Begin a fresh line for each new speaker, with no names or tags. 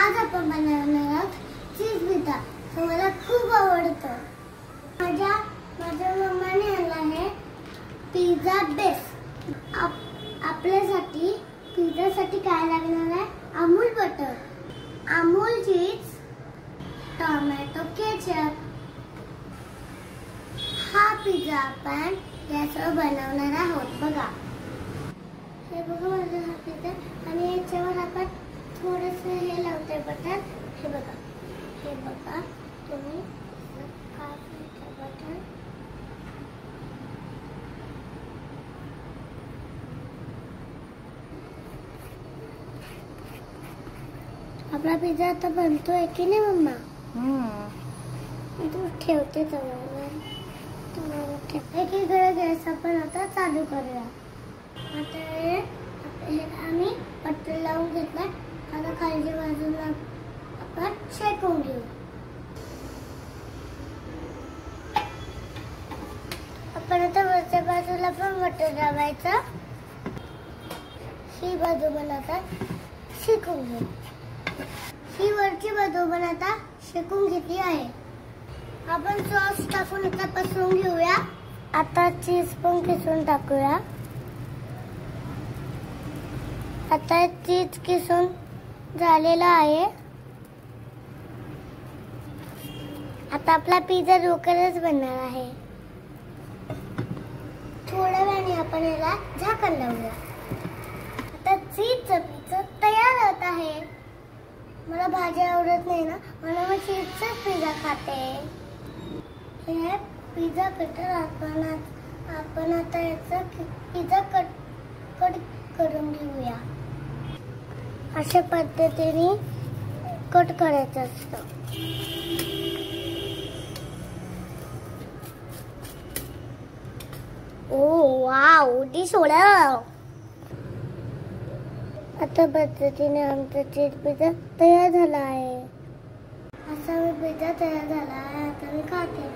आज आपण बनवणार आहोत चीज पिझ्झा. तो मला खूप आवडतो. माझ्या मम्माने आणला आहे पिझ्झा बेस. आपल्यासाठी पिझ्झासाठी काय लागणार आहे? अमूल बटर, अमूल चीज, टोमॅटो केचप. हा पिझ्झा आपण यासह बनवणार आहोत. बघा, हे बघा माझा हा पिझ्झा. आणि याच्यावर आपण थोडंसं हे लावतोय बटर. हे बघा तुम्ही बटर. आपला पिझ्झा आता बनतोय की नाही मम्मा? तू ठेवते एकीकडे गॅस आपण आता चालू करूया. आता आम्ही बटर लावून घेतलाय. आता खालच्या बाजूला आपण शेकून घेऊ. आपण आता वरच्या बाजूला पण बटर लावायचं. ही बाजू पण आता शेकून घेऊ. ही वरची बाजू पण आता शेकून घेतली आहे. आपण सॉस टाकून आता पसरवून घेऊया. आता चीज पण किसून टाकूया. आता चीज किसून झालेला आहे. आता आपला पिझ्झा लवकरच बनणार आहे. थोड्या वेळाने आपण याला झाकण लावूया. आता चीजचा पिझ्झा तयार होत आहे. मला भाजी आवडत नाही ना, म्हणून मी चीजचाच पिझ्झा खाते. हे पिझ्झा कटर आपण आता याचा पिझ्झा कट करून घेऊया. अशा पद्धतीने कट करायचं असतं. ओ वाव, डिश ओळव. आता पद्धतीने आमचा चीज पिझ्झा तयार झाला आहे. असा पिझ्झा तयार झाला आहे. आता मी खाते.